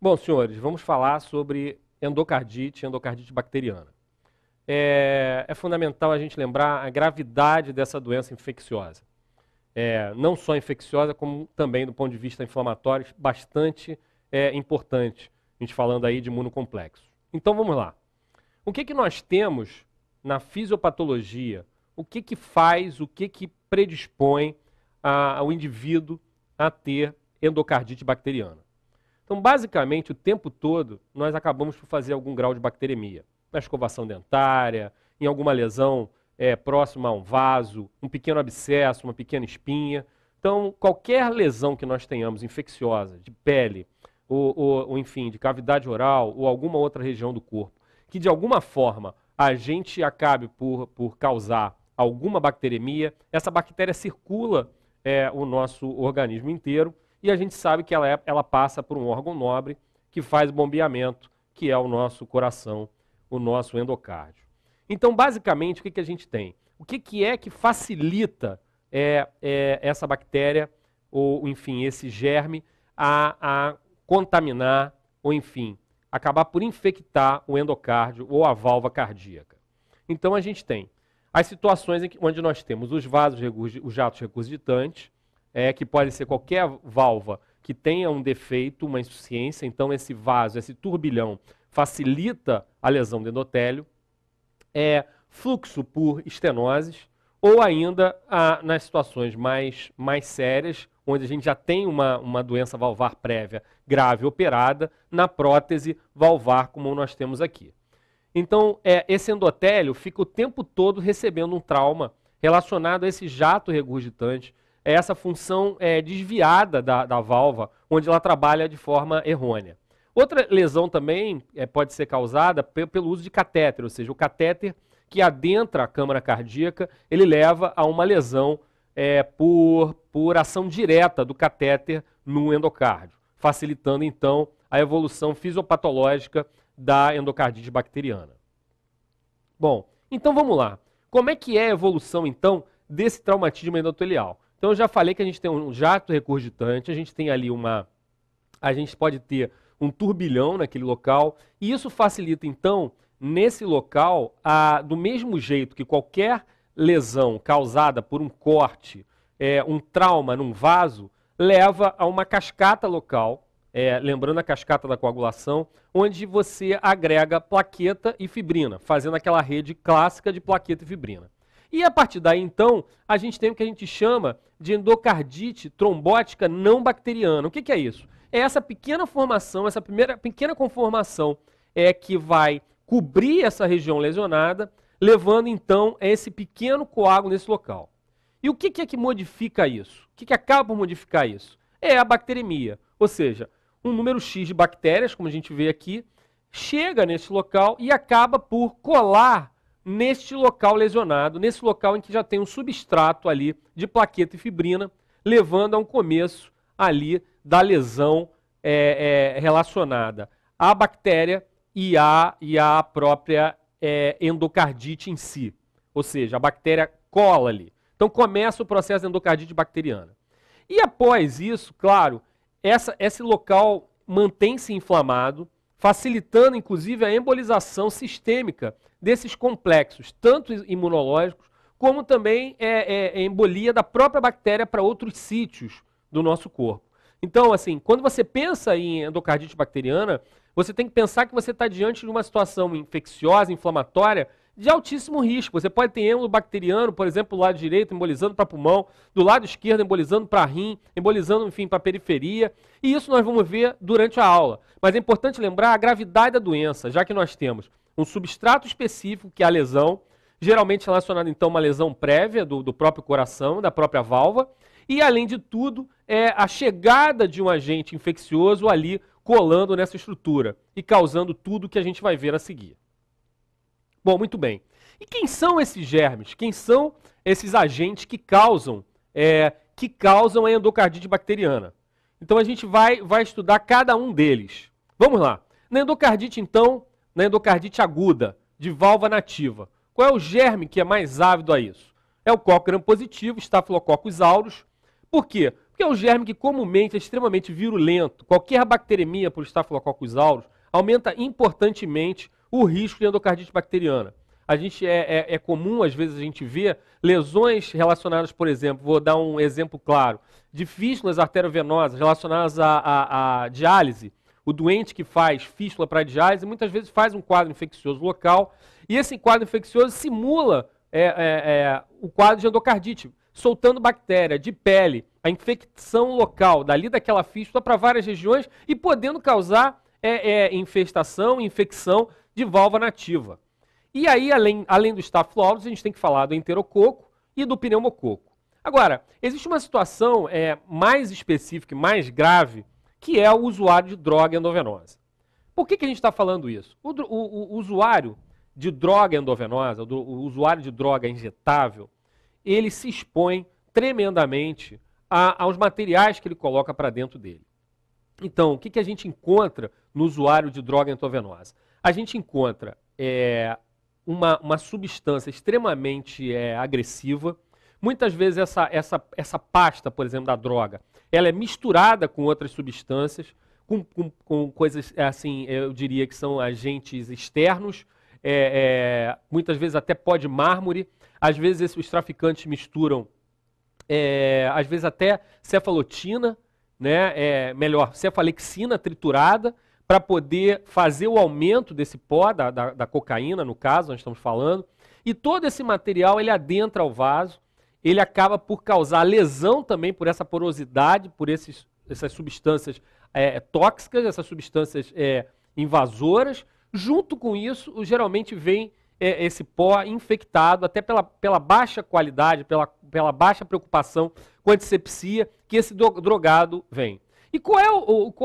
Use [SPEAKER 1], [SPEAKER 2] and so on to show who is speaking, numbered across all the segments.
[SPEAKER 1] Bom, senhores, vamos falar sobre endocardite, endocardite bacteriana. É fundamental a gente lembrar a gravidade dessa doença infecciosa. Não só infecciosa, como também do ponto de vista inflamatório, bastante importante, a gente falando aí de imunocomplexo. Então vamos lá. O que nós temos na fisiopatologia? O que faz, o que predispõe o indivíduo a ter endocardite bacteriana? Então, basicamente, o tempo todo, nós acabamos por fazer algum grau de bacteremia. Na escovação dentária, em alguma lesão próxima a um vaso, um pequeno abscesso, uma pequena espinha. Então, qualquer lesão que nós tenhamos infecciosa, de pele, ou enfim, de cavidade oral, ou alguma outra região do corpo, que de alguma forma a gente acabe por causar alguma bacteremia, essa bactéria circula o nosso organismo inteiro, e a gente sabe que ela passa por um órgão nobre que faz bombeamento, que é o nosso coração, o nosso endocárdio. Então, basicamente, o que a gente tem? O que é que facilita essa bactéria, ou enfim, esse germe, a contaminar, ou enfim, acabar por infectar o endocárdio ou a válvula cardíaca? Então, a gente tem as situações onde nós temos os vasos, os jatos regurgitantes, que pode ser qualquer válvula que tenha um defeito, uma insuficiência, então esse vaso, esse turbilhão, facilita a lesão do endotélio, fluxo por estenoses, ou ainda nas situações mais sérias, onde a gente já tem uma doença valvar prévia grave operada, na prótese valvar, como nós temos aqui. Então, esse endotélio fica o tempo todo recebendo um trauma relacionado a esse jato regurgitante, essa função desviada da válvula, onde ela trabalha de forma errônea. Outra lesão também pode ser causada pelo uso de catéter, ou seja, o catéter que adentra a câmara cardíaca, ele leva a uma lesão por ação direta do catéter no endocárdio, facilitando então a evolução fisiopatológica da endocardite bacteriana. Bom, então vamos lá. Como é que é a evolução então desse traumatismo endotelial? Então eu já falei que a gente tem um jato recurgitante, a gente tem ali a gente pode ter um turbilhão naquele local, e isso facilita então, nesse local, do mesmo jeito que qualquer lesão causada por um corte, um trauma num vaso, leva a uma cascata local, lembrando a cascata da coagulação, onde você agrega plaqueta e fibrina, fazendo aquela rede clássica de plaqueta e fibrina. E a partir daí, então, a gente tem o que a gente chama de endocardite trombótica não bacteriana. O que é isso? É essa pequena formação, essa primeira pequena conformação que vai cobrir essa região lesionada, levando então a esse pequeno coágulo nesse local. E o que é que modifica isso? O que acaba por modificar isso? É a bacteremia, ou seja, um número X de bactérias, como a gente vê aqui, chega nesse local e acaba por colar neste local lesionado, nesse local em que já tem um substrato ali de plaqueta e fibrina, levando a um começo ali da lesão relacionada à bactéria e à própria endocardite em si. Ou seja, a bactéria cola ali. Então começa o processo de endocardite bacteriana. E após isso, claro, esse local mantém-se inflamado, facilitando inclusive a embolização sistêmica desses complexos, tanto imunológicos, como também embolia da própria bactéria para outros sítios do nosso corpo. Então, assim, quando você pensa em endocardite bacteriana, você tem que pensar que você está diante de uma situação infecciosa, inflamatória, de altíssimo risco. Você pode ter êmbolo bacteriano, por exemplo, do lado direito, embolizando para pulmão, do lado esquerdo, embolizando para rim, embolizando, enfim, para a periferia. E isso nós vamos ver durante a aula. Mas é importante lembrar a gravidade da doença, já que nós temos um substrato específico, que é a lesão, geralmente relacionado, então, a uma lesão prévia do próprio coração, da própria válvula, e, além de tudo, a chegada de um agente infeccioso ali colando nessa estrutura e causando tudo que a gente vai ver a seguir. Bom, muito bem. E quem são esses germes? Quem são esses agentes que causam a endocardite bacteriana? Então a gente vai estudar cada um deles. Vamos lá. Na endocardite, então, na endocardite aguda, de válvula nativa, qual é o germe que é mais ávido a isso? É o coco gram positivo, Staphylococcus aureus. Por quê? Porque é um germe que comumente é extremamente virulento. Qualquer bacteremia por Staphylococcus aureus aumenta importantemente o risco de endocardite bacteriana. É comum, às vezes, a gente ver lesões relacionadas, por exemplo, vou dar um exemplo claro, de fístulas arteriovenosas relacionadas à diálise. O doente que faz fístula para diálise muitas vezes faz um quadro infeccioso local e esse quadro infeccioso simula o quadro de endocardite, soltando bactéria de pele, a infecção local dali daquela fístula para várias regiões e podendo causar infestação, infecção de válvula nativa. E aí, além do Staphylococcus, a gente tem que falar do enterococo e do pneumococo. Agora, existe uma situação mais específica e mais grave, que é o usuário de droga endovenosa. Por que a gente está falando isso? O usuário de droga endovenosa, o usuário de droga injetável, ele se expõe tremendamente aos materiais que ele coloca para dentro dele. Então, o que a gente encontra no usuário de droga endovenosa? A gente encontra uma substância extremamente agressiva. Muitas vezes essa pasta, por exemplo, da droga, ela é misturada com outras substâncias, com coisas, assim, eu diria que são agentes externos, muitas vezes até pó de mármore. Às vezes os traficantes misturam, às vezes até cefalotina, né? Melhor, cefalexina triturada, para poder fazer o aumento desse pó, da cocaína, no caso, nós estamos falando. E todo esse material, ele adentra ao vaso, ele acaba por causar lesão também por essa porosidade, por essas substâncias tóxicas, essas substâncias invasoras. Junto com isso, geralmente vem esse pó infectado, até pela baixa qualidade, pela baixa preocupação com a antisepsia que esse drogado vem. E qual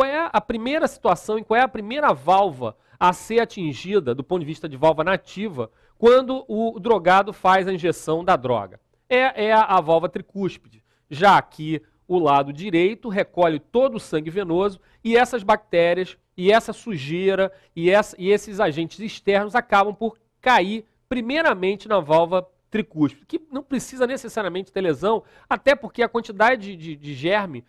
[SPEAKER 1] é a primeira situação e qual é a primeira válvula a ser atingida do ponto de vista de válvula nativa quando o drogado faz a injeção da droga? É a válvula tricúspide, já que o lado direito recolhe todo o sangue venoso e essas bactérias e essa sujeira e esses agentes externos acabam por cair primeiramente na válvula tricúspide, que não precisa necessariamente ter lesão, até porque a quantidade de germe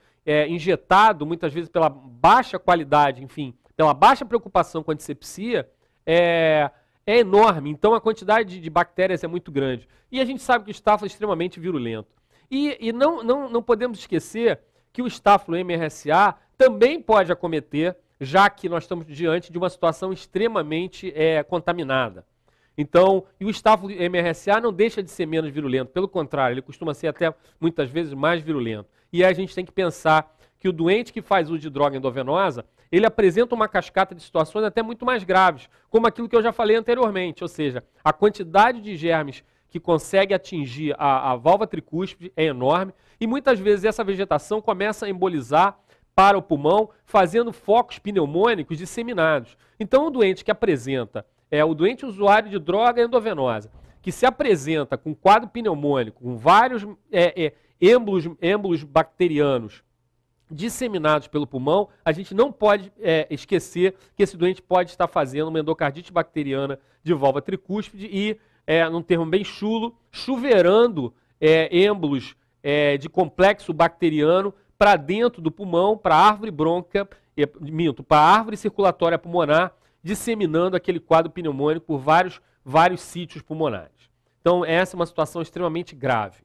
[SPEAKER 1] injetado, muitas vezes pela baixa qualidade, enfim, pela baixa preocupação com a antisepsia, é enorme. Então a quantidade de bactérias é muito grande. E a gente sabe que o estáfilo é extremamente virulento. E não podemos esquecer que o estáfilo MRSA também pode acometer, já que nós estamos diante de uma situação extremamente contaminada. Então, e o estáfilo MRSA não deixa de ser menos virulento, pelo contrário, ele costuma ser até muitas vezes mais virulento. E aí a gente tem que pensar que o doente que faz uso de droga endovenosa, ele apresenta uma cascata de situações até muito mais graves, como aquilo que eu já falei anteriormente, ou seja, a quantidade de germes que consegue atingir a válvula tricúspide é enorme e muitas vezes essa vegetação começa a embolizar para o pulmão, fazendo focos pneumônicos disseminados. Então o doente que apresenta, o doente usuário de droga endovenosa, que se apresenta com quadro pneumônico, com vários êmbolos bacterianos disseminados pelo pulmão, a gente não pode esquecer que esse doente pode estar fazendo uma endocardite bacteriana de válvula tricúspide e, num termo bem chulo, chuveirando êmbolos de complexo bacteriano para dentro do pulmão, para a árvore brônquica, para a árvore circulatória pulmonar, disseminando aquele quadro pneumônico por vários sítios pulmonares. Então, essa é uma situação extremamente grave.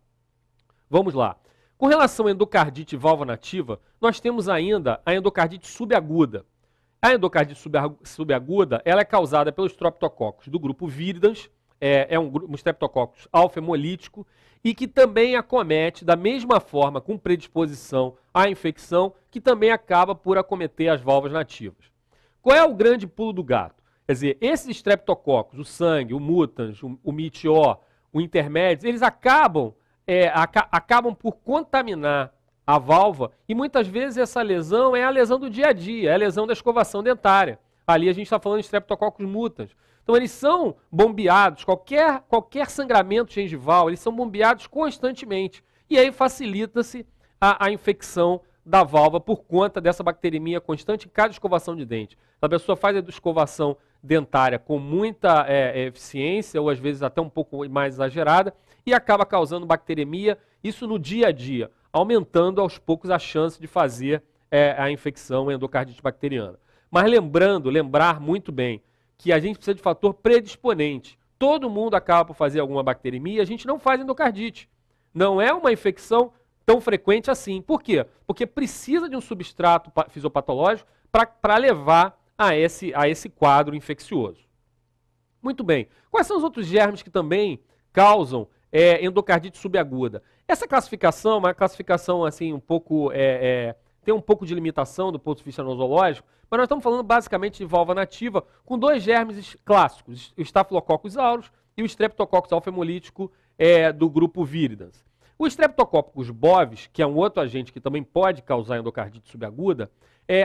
[SPEAKER 1] Vamos lá. Com relação à endocardite válvula nativa, nós temos ainda a endocardite subaguda. A endocardite subaguda ela é causada pelos streptococcus do grupo Viridans, um streptococcus alfa-hemolítico, e que também acomete da mesma forma, com predisposição à infecção, que também acaba por acometer as válvulas nativas. Qual é o grande pulo do gato? Quer dizer, esses streptococcus, o sangue, o mutans, o MIT-O, o intermédios, eles acabam por contaminar a válvula e muitas vezes essa lesão é a lesão do dia a dia, é a lesão da escovação dentária. Ali a gente está falando de streptococcus mutans. Então eles são bombeados, qualquer sangramento gengival, eles são bombeados constantemente. E aí facilita-se a infecção da válvula por conta dessa bacteremia constante em cada escovação de dente. A pessoa faz a escovação dentária com muita eficiência, ou às vezes até um pouco mais exagerada, e acaba causando bacteremia, isso no dia a dia. aumentando aos poucos a chance de fazer a infecção endocardite bacteriana. Mas lembrar muito bem que a gente precisa de fator predisponente. Todo mundo acaba por fazer alguma bacteremia e a gente não faz endocardite. Não é uma infecção tão frequente assim. Por quê? Porque precisa de um substrato fisiopatológico para levar a esse quadro infeccioso. Muito bem. Quais são os outros germes que também causam endocardite subaguda? Essa classificação é uma classificação assim, um pouco, tem um pouco de limitação do ponto de vista nosológico, mas nós estamos falando basicamente de válvula nativa com dois germes clássicos, o Staphylococcus aureus e o Streptococcus alfa-hemolítico do grupo Viridans. O Streptococcus bovis, que é um outro agente que também pode causar endocardite subaguda,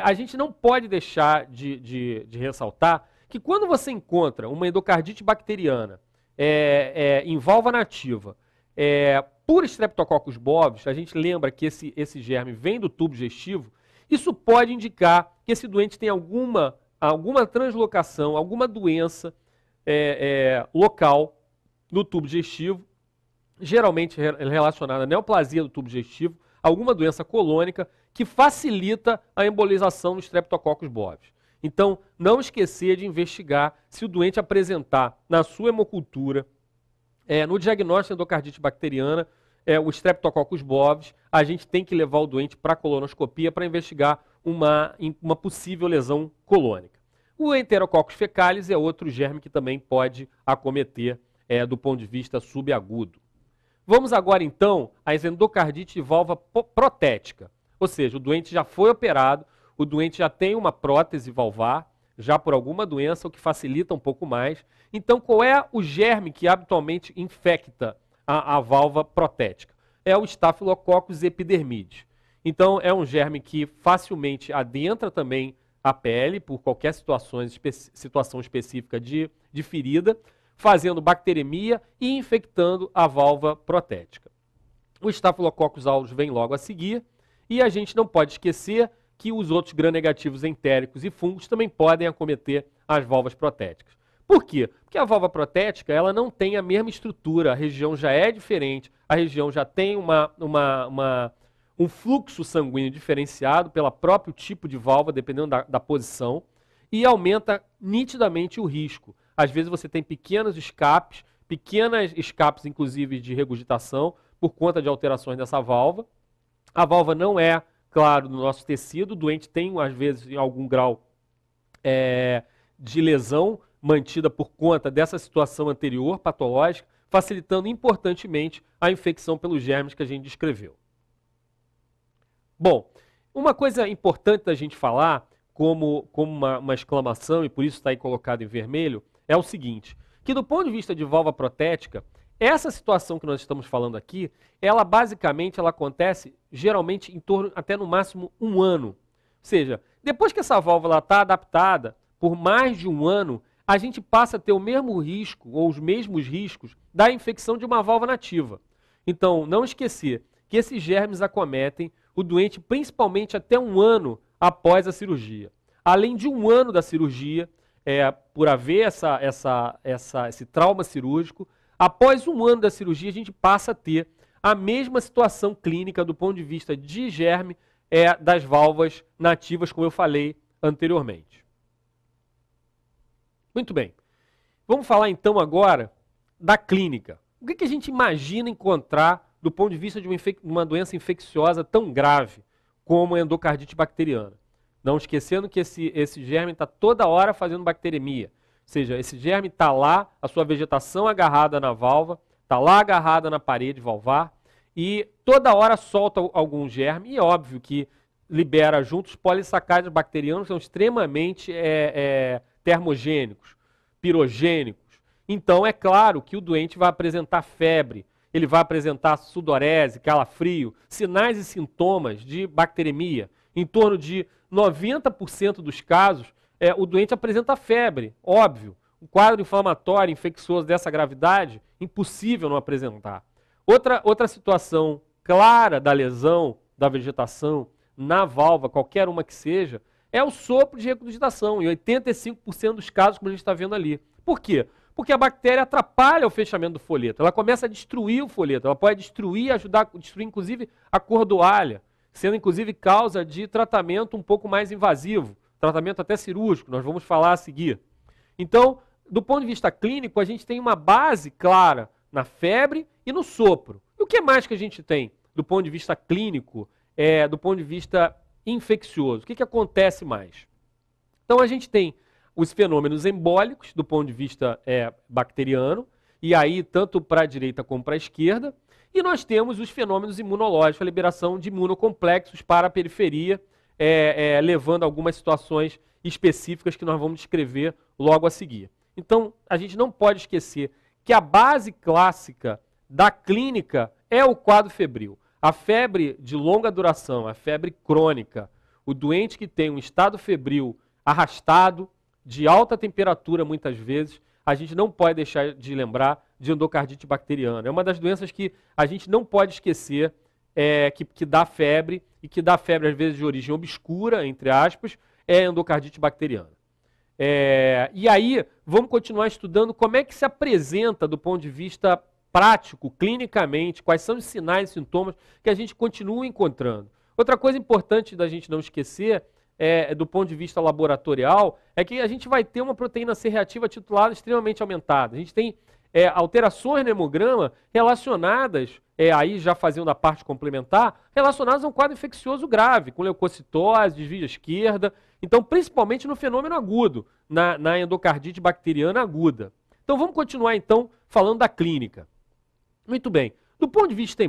[SPEAKER 1] a gente não pode deixar de ressaltar que quando você encontra uma endocardite bacteriana em válvula nativa por Streptococcus bovis, a gente lembra que esse germe vem do tubo digestivo, isso pode indicar que esse doente tem alguma translocação, alguma doença local no tubo digestivo, geralmente relacionada à neoplasia do tubo digestivo, alguma doença colônica que facilita a embolização do Streptococcus bovis. Então, não esquecer de investigar se o doente apresentar na sua hemocultura, no diagnóstico de endocardite bacteriana, o Streptococcus bovis, a gente tem que levar o doente para a colonoscopia para investigar uma possível lesão colônica. O Enterococcus fecalis é outro germe que também pode acometer do ponto de vista subagudo. Vamos agora, então, às endocardites de válvula protética. Ou seja, o doente já foi operado, o doente já tem uma prótese valvar, já por alguma doença, o que facilita um pouco mais. Então, qual é o germe que habitualmente infecta a válvula protética? É o Staphylococcus epidermidis. Então, é um germe que facilmente adentra também a pele, por qualquer situação específica de ferida, fazendo bacteremia e infectando a válvula protética. O Staphylococcus aureus vem logo a seguir, e a gente não pode esquecer que os outros gram-negativos entéricos e fungos também podem acometer as válvulas protéticas. Por quê? Porque a válvula protética ela não tem a mesma estrutura, a região já é diferente, a região já tem um fluxo sanguíneo diferenciado pelo próprio tipo de válvula, dependendo da posição, e aumenta nitidamente o risco. Às vezes você tem pequenos escapes inclusive de regurgitação, por conta de alterações dessa válvula. A válvula não é, claro, no nosso tecido, o doente tem, às vezes, em algum grau de lesão mantida por conta dessa situação anterior, patológica, facilitando importantemente a infecção pelos germes que a gente descreveu. Bom, uma coisa importante da gente falar, como uma exclamação, e por isso está aí colocado em vermelho, é o seguinte, que do ponto de vista de válvula protética, essa situação que nós estamos falando aqui, ela basicamente acontece geralmente em torno, até no máximo, 1 ano. Ou seja, depois que essa válvula está adaptada, por mais de 1 ano, a gente passa a ter o mesmo risco, ou os mesmos riscos, da infecção de uma válvula nativa. Então, não esquecer que esses germes acometem o doente principalmente até 1 ano após a cirurgia. Além de 1 ano da cirurgia, por haver esse trauma cirúrgico, após 1 ano da cirurgia, a gente passa a ter a mesma situação clínica do ponto de vista de germe das válvulas nativas, como eu falei anteriormente. Muito bem. Vamos falar então agora da clínica. O que a gente imagina encontrar do ponto de vista de uma doença infecciosa tão grave como a endocardite bacteriana? Não esquecendo que esse germe está toda hora fazendo bacteremia. Ou seja, esse germe está lá, a sua vegetação agarrada na válvula, está lá agarrada na parede valvar, e toda hora solta algum germe, e é óbvio que libera juntos os polissacáridos bacterianos, que são extremamente termogênicos, pirogênicos. Então, é claro que o doente vai apresentar febre, ele vai apresentar sudorese, calafrio, sinais e sintomas de bacteremia. Em torno de 90% dos casos, o doente apresenta febre, óbvio. Um quadro inflamatório, infeccioso dessa gravidade, impossível não apresentar. Outra situação clara da lesão da vegetação na válvula, qualquer uma que seja, é o sopro de regurgitação, em 85% dos casos, como a gente está vendo ali. Por quê? Porque a bactéria atrapalha o fechamento do folheto. Ela começa a destruir o folheto. Ela pode destruir, ajudar a destruir, inclusive, a cordoalha, sendo, inclusive, causa de tratamento um pouco mais invasivo, tratamento até cirúrgico, nós vamos falar a seguir. Então, do ponto de vista clínico, a gente tem uma base clara na febre e no sopro. E o que mais que a gente tem do ponto de vista clínico, do ponto de vista infeccioso? O que acontece mais? Então, a gente tem os fenômenos embólicos, do ponto de vista bacteriano, e aí tanto para a direita como para a esquerda, e nós temos os fenômenos imunológicos, a liberação de imunocomplexos para a periferia, levando a algumas situações específicas que nós vamos descrever logo a seguir. Então, a gente não pode esquecer que a base clássica da clínica é o quadro febril. A febre de longa duração, a febre crônica, o doente que tem um estado febril arrastado, de alta temperatura muitas vezes, a gente não pode deixar de lembrar de endocardite bacteriana. É uma das doenças que a gente não pode esquecer, que dá febre, e que dá febre às vezes de origem obscura, entre aspas, é endocardite bacteriana. E aí, vamos continuar estudando como é que se apresenta do ponto de vista prático, clinicamente, quais são os sinais e sintomas que a gente continua encontrando. Outra coisa importante da gente não esquecer, do ponto de vista laboratorial, é que a gente vai ter uma proteína C reativa titulada extremamente aumentada. A gente tem alterações no hemograma relacionadas, aí já fazendo a parte complementar, relacionadas a um quadro infeccioso grave, com leucocitose, desvio à esquerda, então principalmente no fenômeno agudo, na endocardite bacteriana aguda. Então vamos continuar então falando da clínica. Muito bem, do ponto de vista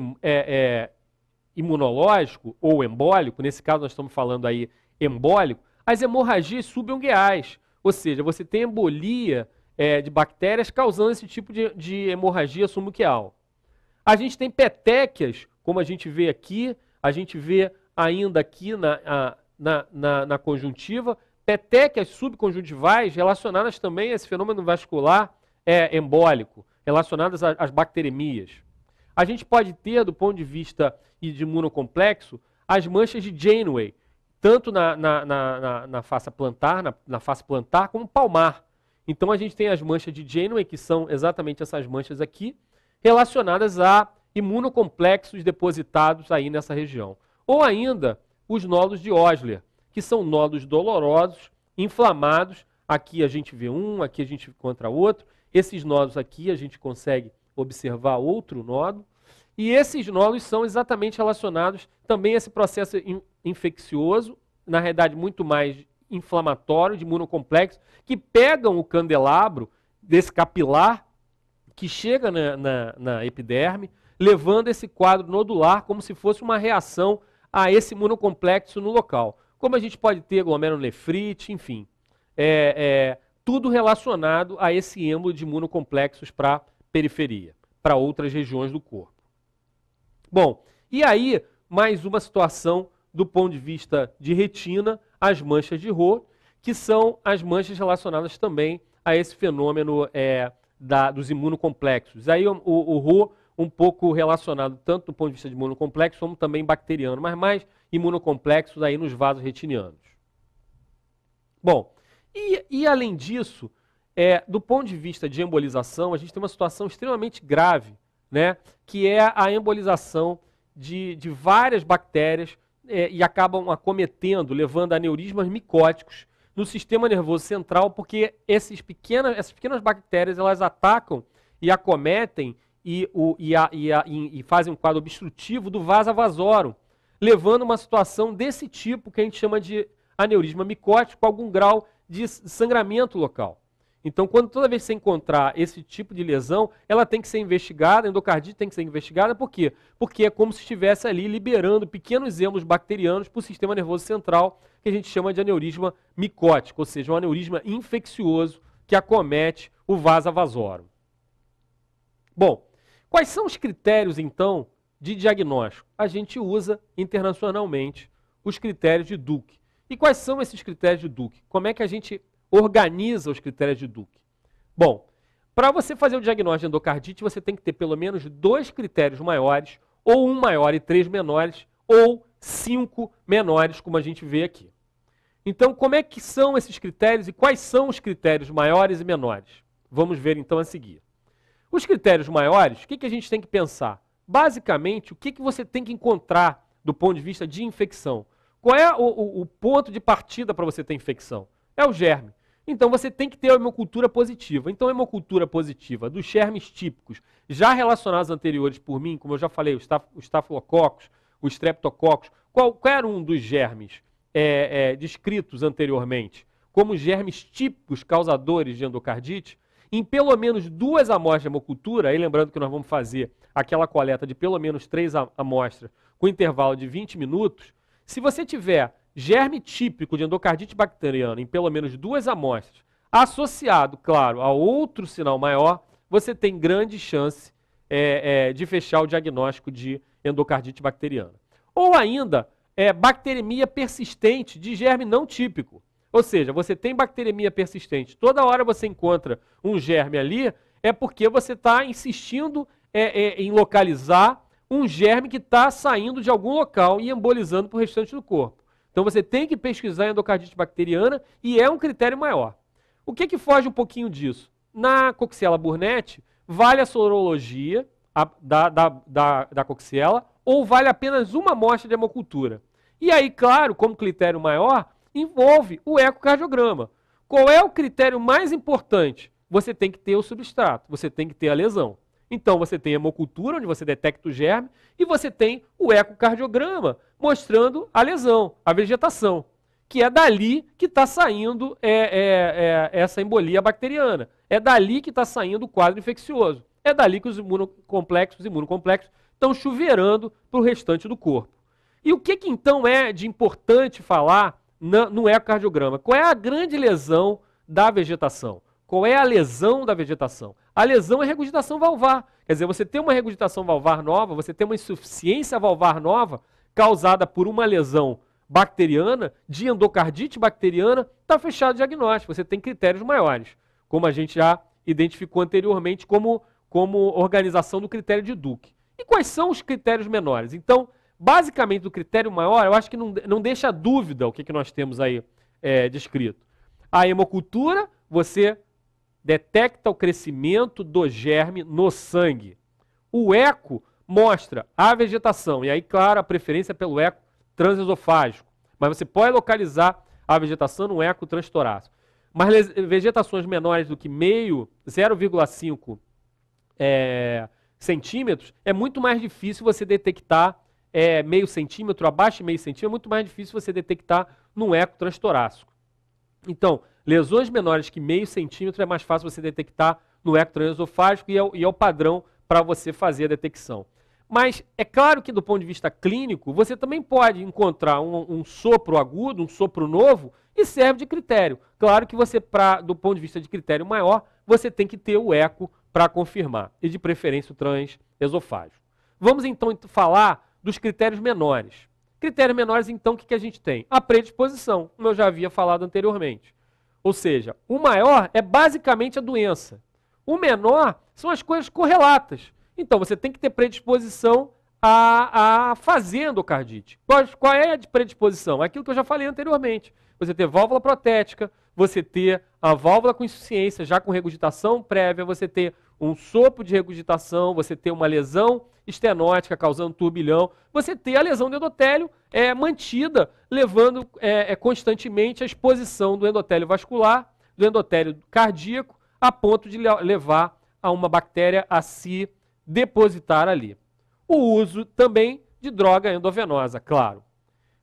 [SPEAKER 1] imunológico ou embólico, nesse caso nós estamos falando aí embólico, as hemorragias subangueais, ou seja, você tem embolia de bactérias causando esse tipo de hemorragia submuqueal. A gente tem petequias, como a gente vê aqui, a gente vê ainda aqui na conjuntiva, petequias subconjuntivais relacionadas também a esse fenômeno vascular embólico, relacionadas às bacteremias. A gente pode ter, do ponto de vista de imunocomplexo, as manchas de Janeway, tanto na face plantar como palmar. Então a gente tem as manchas de Janeway, que são exatamente essas manchas aqui, relacionadas a imunocomplexos depositados aí nessa região. Ou ainda os nódulos de Osler, que são nódulos dolorosos, inflamados. Aqui a gente vê um, aqui a gente encontra outro. Esses nódulos aqui a gente consegue observar outro nódulo. E esses nódulos são exatamente relacionados também a esse processo infeccioso, na realidade muito mais inflamatório, de imunocomplexo, que pegam o candelabro desse capilar que chega na epiderme, levando esse quadro nodular como se fosse uma reação a esse imunocomplexo no local. Como a gente pode ter glomerulonefrite, enfim, tudo relacionado a esse êmbolo de imunocomplexos para a periferia, para outras regiões do corpo. Bom, e aí, mais uma situação do ponto de vista de retina, as manchas de Roux, que são as manchas relacionadas também a esse fenômeno dos imunocomplexos. Aí o Roux um pouco relacionado tanto do ponto de vista de imunocomplexo como também bacteriano, mas mais imunocomplexos aí nos vasos retinianos. Bom, e além disso, do ponto de vista de embolização, a gente tem uma situação extremamente grave, né, que é a embolização de várias bactérias e acabam acometendo, levando a aneurismas micóticos no sistema nervoso central, porque essas pequenas bactérias elas atacam e acometem e fazem um quadro obstrutivo do vasa vasorum, levando a uma situação desse tipo que a gente chama de aneurisma micótico com algum grau de sangramento local. Então, toda vez que você encontrar esse tipo de lesão, ela tem que ser investigada, a endocardite tem que ser investigada, por quê? Porque é como se estivesse ali liberando pequenos êmbolos bacterianos para o sistema nervoso central, que a gente chama de aneurisma micótico, ou seja, um aneurisma infeccioso que acomete o vasa vasorum. Bom, quais são os critérios, então, de diagnóstico? A gente usa internacionalmente os critérios de Duke. E quais são esses critérios de Duke? Como é que a gente organiza os critérios de Duke? Bom, para você fazer o diagnóstico de endocardite, você tem que ter pelo menos 2 critérios maiores, ou 1 maior e 3 menores, ou 5 menores, como a gente vê aqui. Então, como é que são esses critérios e quais são os critérios maiores e menores? Vamos ver então a seguir. Os critérios maiores, o que a gente tem que pensar? Basicamente, o que você tem que encontrar do ponto de vista de infecção? Qual é o ponto de partida para você ter infecção? É o germe. Então você tem que ter a hemocultura positiva. Então a hemocultura positiva dos germes típicos, já relacionados anteriores por mim, como eu já falei, o Staphylococcus, o Streptococcus, qualquer um dos germes descritos anteriormente como germes típicos causadores de endocardite, em pelo menos 2 amostras de hemocultura, aí lembrando que nós vamos fazer aquela coleta de pelo menos 3 amostras com intervalo de 20 minutos, se você tiver germe típico de endocardite bacteriana em pelo menos 2 amostras, associado, claro, a outro sinal maior, você tem grande chance de fechar o diagnóstico de endocardite bacteriana. Ou ainda, bacteremia persistente de germe não típico. Ou seja, você tem bacteremia persistente, toda hora você encontra um germe ali, é porque você está insistindo em localizar um germe que está saindo de algum local e embolizando para o restante do corpo. Então você tem que pesquisar endocardite bacteriana e é um critério maior. O que foge um pouquinho disso? Na Coxiella burnetii, vale a sorologia da Coxiella ou vale apenas uma amostra de hemocultura. E aí, claro, como critério maior, envolve o ecocardiograma. Qual é o critério mais importante? Você tem que ter o substrato, você tem que ter a lesão. Então você tem a hemocultura, onde você detecta o germe, e você tem o ecocardiograma, mostrando a lesão, a vegetação, que é dali que está saindo essa embolia bacteriana. É dali que está saindo o quadro infeccioso. É dali que os imunocomplexos estão chuveirando para o restante do corpo. E o que então é de importante falar no ecocardiograma? Qual é a grande lesão da vegetação? Qual é a lesão da vegetação? A lesão é regurgitação valvar. Quer dizer, você tem uma regurgitação valvar nova, você tem uma insuficiência valvar nova causada por uma lesão bacteriana, de endocardite bacteriana, está fechado o diagnóstico. Você tem critérios maiores, como a gente já identificou anteriormente como organização do critério de Duke. E quais são os critérios menores? Então, basicamente, do critério maior, eu acho que não deixa dúvida o que nós temos aí descrito. A hemocultura, você detecta o crescimento do germe no sangue. O eco mostra a vegetação, e aí, claro, a preferência pelo eco transesofágico. Mas você pode localizar a vegetação no eco transtorácico. Mas vegetações menores do que 0,5 centímetros, é muito mais difícil você detectar meio centímetro, abaixo de meio centímetro, é muito mais difícil você detectar no eco transtorácico. Então, lesões menores que meio centímetro é mais fácil você detectar no eco transesofágico e é o padrão para você fazer a detecção. Mas é claro que do ponto de vista clínico, você também pode encontrar um sopro agudo, um sopro novo, e serve de critério. Claro que você, do ponto de vista de critério maior, você tem que ter o eco para confirmar, e de preferência o transesofágico. Vamos então falar dos critérios menores. Critérios menores, então, o que a gente tem? A predisposição, como eu já havia falado anteriormente. Ou seja, o maior é basicamente a doença. O menor são as coisas correlatas. Então, você tem que ter predisposição a fazer endocardite. Qual é a predisposição? Aquilo que eu já falei anteriormente. Você ter válvula protética, você ter a válvula com insuficiência, já com regurgitação prévia, você ter um sopro de regurgitação, você ter uma lesão estenótica causando turbilhão, você ter a lesão do endotélio mantida, levando constantemente a exposição do endotélio vascular, do endotélio cardíaco, a ponto de levar a uma bactéria a se depositar ali. O uso também de droga endovenosa, claro.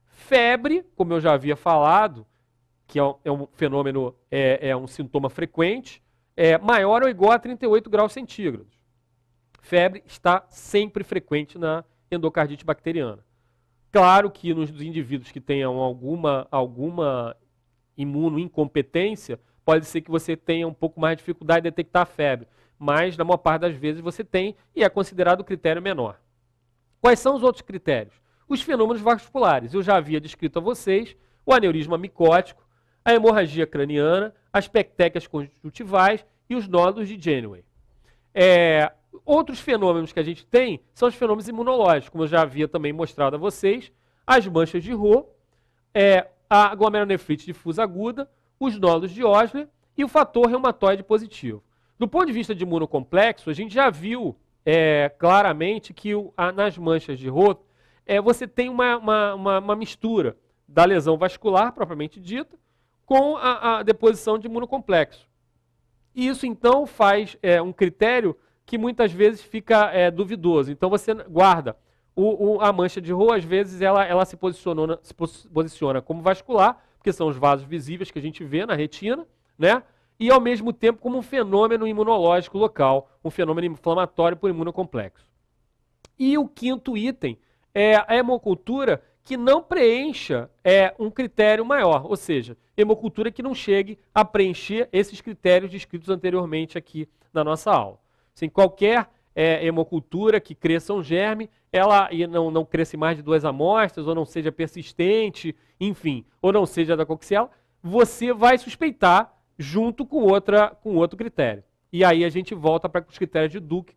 [SPEAKER 1] Febre, como eu já havia falado, que é um fenômeno, um sintoma frequente, maior ou igual a 38 graus centígrados. Febre está sempre frequente na endocardite bacteriana. Claro que nos indivíduos que tenham alguma imunoincompetência, pode ser que você tenha um pouco mais de dificuldade de detectar a febre, mas na maior parte das vezes você tem e é considerado o critério menor. Quais são os outros critérios? Os fenômenos vasculares. Eu já havia descrito a vocês o aneurisma micótico, a hemorragia craniana, as petequias conjuntivais e os nódulos de Janeway. Outros fenômenos que a gente tem são os fenômenos imunológicos, como eu já havia também mostrado a vocês, as manchas de Roux, a glomerulonefrite difusa aguda, os nódulos de Osler e o fator reumatoide positivo. Do ponto de vista de imunocomplexo, a gente já viu claramente que nas manchas de roto você tem uma mistura da lesão vascular, propriamente dita, com a deposição de imunocomplexo. E isso, então, faz um critério que muitas vezes fica duvidoso. Então, você guarda a mancha de Roux, às vezes, ela se posiciona como vascular, porque são os vasos visíveis que a gente vê na retina, né? E, ao mesmo tempo, como um fenômeno imunológico local, um fenômeno inflamatório por imunocomplexo. E o quinto item é a hemocultura que não preencha um critério maior, ou seja, hemocultura que não chegue a preencher esses critérios descritos anteriormente aqui na nossa aula. Assim, qualquer hemocultura que cresça um germe, ela não cresça mais de 2 amostras, ou não seja persistente, enfim, ou não seja da Coxiella, você vai suspeitar junto com outro critério. E aí a gente volta para os critérios de Duke,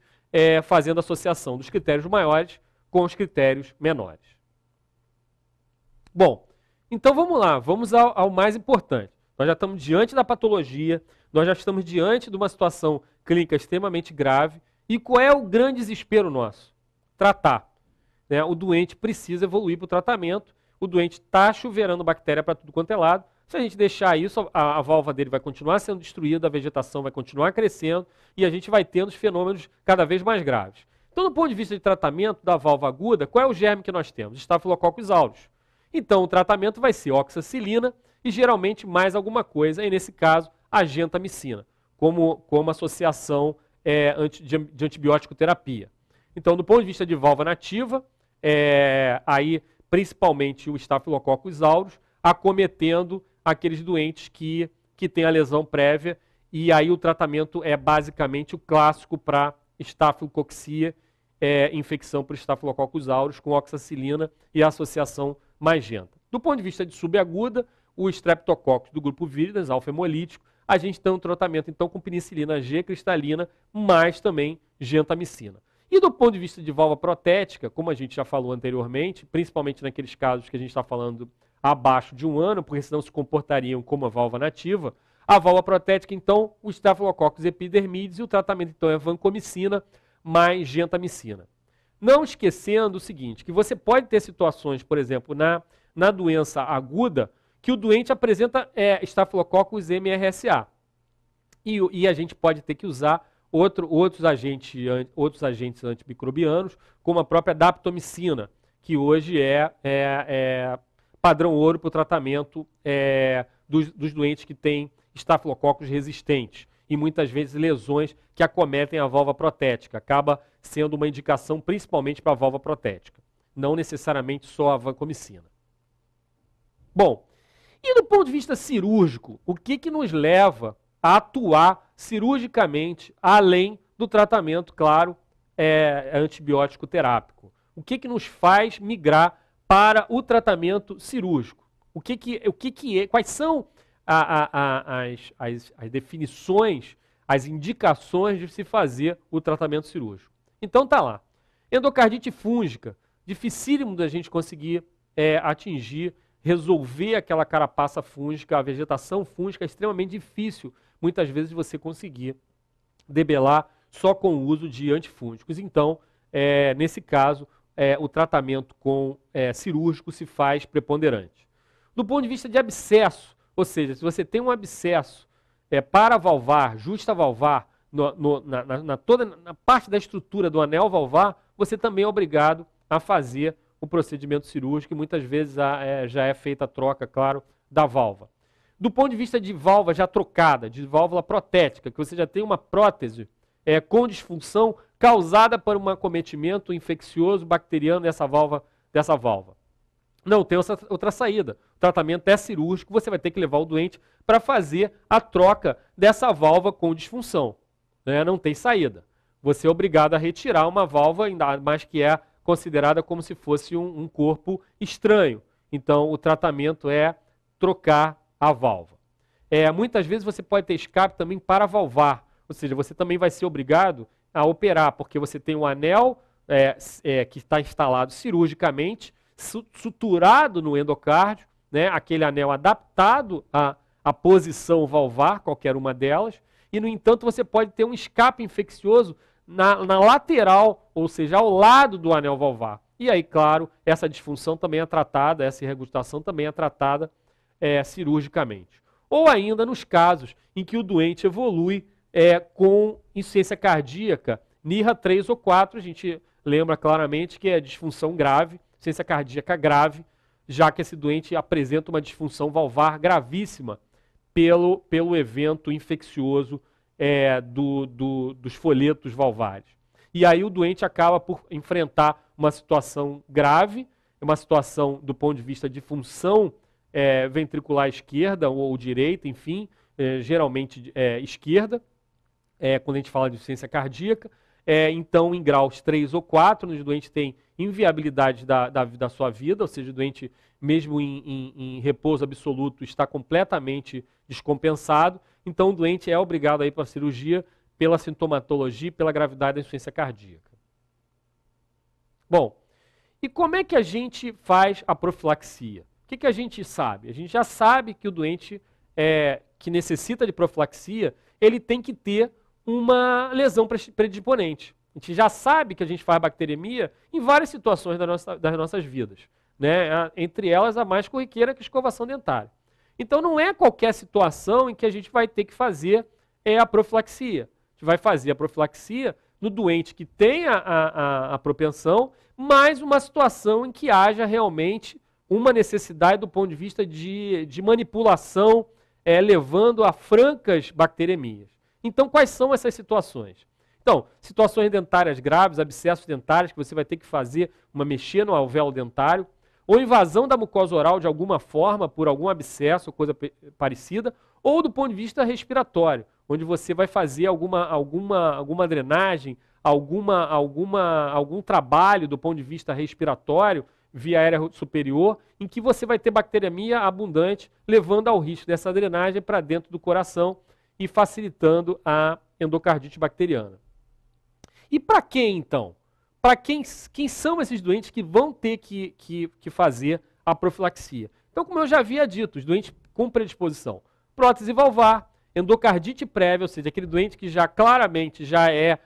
[SPEAKER 1] fazendo associação dos critérios maiores com os critérios menores. Bom, então vamos lá, vamos ao mais importante. Nós já estamos diante da patologia, nós já estamos diante de uma situação clínica extremamente grave. E qual é o grande desespero nosso? Tratar. Né? O doente precisa evoluir para o tratamento, o doente está chuveirando bactéria para tudo quanto é lado. Se a gente deixar isso, a válvula dele vai continuar sendo destruída, a vegetação vai continuar crescendo e a gente vai tendo os fenômenos cada vez mais graves. Então, do ponto de vista de tratamento da válvula aguda, qual é o germe que nós temos? Staphylococcus aureus. Então, o tratamento vai ser oxacilina e geralmente mais alguma coisa, e nesse caso, a gentamicina, como associação de antibiótico terapia. Então, do ponto de vista de válvula nativa, aí principalmente o Staphylococcus aureus, acometendo aqueles doentes que têm a lesão prévia, e aí o tratamento é basicamente o clássico para estafilococcia, infecção por Staphylococcus aureus com oxacilina e associação magenta. Do ponto de vista de subaguda, o Streptococcus do grupo Viridans, alfa-hemolítico, a gente tem um tratamento então com penicilina G cristalina, mas também gentamicina. E do ponto de vista de válvula protética, como a gente já falou anteriormente, principalmente naqueles casos que a gente está falando abaixo de 1 ano, porque senão se comportariam como a válvula nativa, a válvula protética, então, o Staphylococcus epidermidis, e o tratamento então é vancomicina mais gentamicina. Não esquecendo o seguinte, que você pode ter situações, por exemplo, na doença aguda, que o doente apresenta Staphylococcus MRSA. E a gente pode ter que usar outros agentes antimicrobianos, como a própria daptomicina, que hoje é padrão ouro para o tratamento dos doentes que têm Staphylococcus resistentes e muitas vezes lesões que acometem a válvula protética. Acaba sendo uma indicação principalmente para a válvula protética, não necessariamente só a vancomicina. Bom, e do ponto de vista cirúrgico, o que nos leva a atuar cirurgicamente além do tratamento, claro, antibiótico terápico? O que nos faz migrar para o tratamento cirúrgico? Quais são as definições, as indicações de se fazer o tratamento cirúrgico? Então tá lá. Endocardite fúngica, dificílimo da gente conseguir atingir, resolver aquela carapaça fúngica, a vegetação fúngica é extremamente difícil, muitas vezes, você conseguir debelar só com o uso de antifúngicos. Então, nesse caso, o tratamento cirúrgico se faz preponderante. Do ponto de vista de abscesso, ou seja, se você tem um abscesso paravalvar, justavalvar, na parte da estrutura do anel valvar, você também é obrigado a fazer o procedimento cirúrgico, e muitas vezes já é feita a troca, claro, da válvula. Do ponto de vista de válvula já trocada, de válvula protética, que você já tem uma prótese com disfunção causada por um acometimento infeccioso bacteriano dessa válvula. Não tem outra saída. O tratamento é cirúrgico, você vai ter que levar o doente para fazer a troca dessa válvula com disfunção. Né? Não tem saída. Você é obrigado a retirar uma válvula, ainda mais que é considerada como se fosse um corpo estranho. Então, o tratamento é trocar a válvula. Muitas vezes você pode ter escape também paravalvar, ou seja, você também vai ser obrigado a operar, porque você tem um anel que está instalado cirurgicamente, suturado no endocárdio, né, aquele anel adaptado à posição valvar, qualquer uma delas, e, no entanto, você pode ter um escape infeccioso na lateral, ou seja, ao lado do anel valvar. E aí, claro, essa disfunção também é tratada, essa irregurgitação também é tratada cirurgicamente. Ou ainda nos casos em que o doente evolui com insuficiência cardíaca, NIRA 3 ou 4, a gente lembra claramente que é disfunção grave, insuficiência cardíaca grave, já que esse doente apresenta uma disfunção valvar gravíssima pelo evento infeccioso dos folhetos valvares. E aí o doente acaba por enfrentar uma situação grave, uma situação do ponto de vista de função ventricular esquerda ou direita, enfim, geralmente esquerda, quando a gente fala de insuficiência cardíaca. Então, em graus 3 ou 4, o doente tem inviabilidade da sua vida, ou seja, o doente, mesmo em repouso absoluto, está completamente descompensado. Então, o doente é obrigado a ir para a cirurgia pela sintomatologia e pela gravidade da insuficiência cardíaca. Bom, e como é que a gente faz a profilaxia? O que a gente sabe? A gente já sabe que o doente que necessita de profilaxia, ele tem que ter uma lesão predisponente. A gente já sabe que a gente faz bacteremia em várias situações das nossas vidas, né? Entre elas a mais corriqueira, que é a escovação dentária. Então não é qualquer situação em que a gente vai ter que fazer a profilaxia. A gente vai fazer a profilaxia no doente que tem a propensão, mas uma situação em que haja realmente uma necessidade do ponto de vista de manipulação, levando a francas bacteremias. Então, quais são essas situações? Então, situações dentárias graves, abscessos dentários, que você vai ter que fazer mexer no alvéolo dentário, ou invasão da mucosa oral de alguma forma, por algum abscesso ou coisa parecida, ou do ponto de vista respiratório, onde você vai fazer alguma drenagem, algum trabalho do ponto de vista respiratório, via aérea superior, em que você vai ter bacteremia abundante, levando ao risco dessa drenagem para dentro do coração e facilitando a endocardite bacteriana. E para quem, então? Para quem são esses doentes que vão ter que fazer a profilaxia? Então, como eu já havia dito, os doentes com predisposição, prótese valvar, endocardite prévia, ou seja, aquele doente que já claramente já é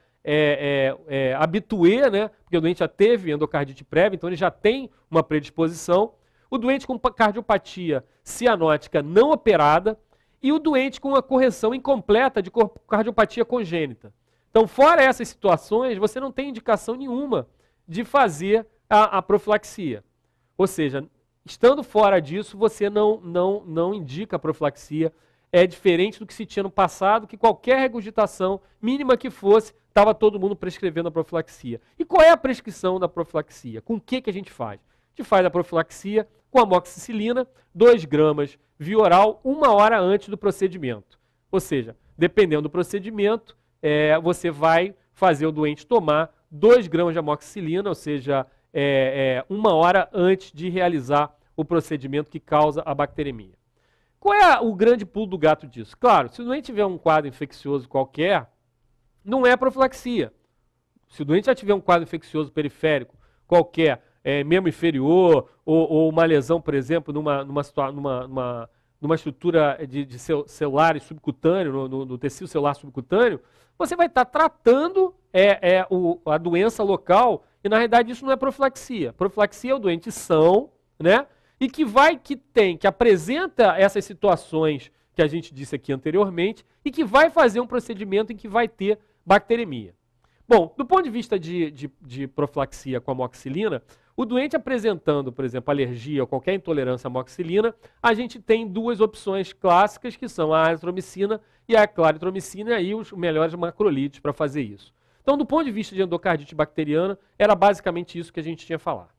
[SPEAKER 1] habituê, né? Porque o doente já teve endocardite prévia, então ele já tem uma predisposição. O doente com cardiopatia cianótica não operada e o doente com uma correção incompleta de cardiopatia congênita. Então, fora essas situações, você não tem indicação nenhuma de fazer a profilaxia. Ou seja, estando fora disso, você não indica a profilaxia. É diferente do que se tinha no passado, que qualquer regurgitação, mínima que fosse, estava todo mundo prescrevendo a profilaxia. E qual é a prescrição da profilaxia? Com o que a gente faz? A gente faz a profilaxia com amoxicilina, 2 gramas via oral, 1 hora antes do procedimento. Ou seja, dependendo do procedimento, você vai fazer o doente tomar 2 gramas de amoxicilina, ou seja, 1 hora antes de realizar o procedimento que causa a bacteremia. Qual é o grande pulo do gato disso? Claro, se o doente tiver um quadro infeccioso qualquer, não é profilaxia. Se o doente já tiver um quadro infeccioso periférico qualquer, membro inferior, ou uma lesão, por exemplo, numa estrutura de celular subcutâneo, no tecido celular subcutâneo, você vai estar tratando a doença local, e na realidade isso não é profilaxia. Profilaxia é o doente são, né? E que apresenta essas situações que a gente disse aqui anteriormente, e que vai fazer um procedimento em que vai ter bacteremia. Bom, do ponto de vista de profilaxia com amoxicilina, o doente apresentando, por exemplo, alergia ou qualquer intolerância à amoxicilina, a gente tem 2 opções clássicas, que são a azitromicina e a claritromicina, e aí os melhores macrolides para fazer isso. Então, do ponto de vista de endocardite bacteriana, era basicamente isso que a gente tinha a falar.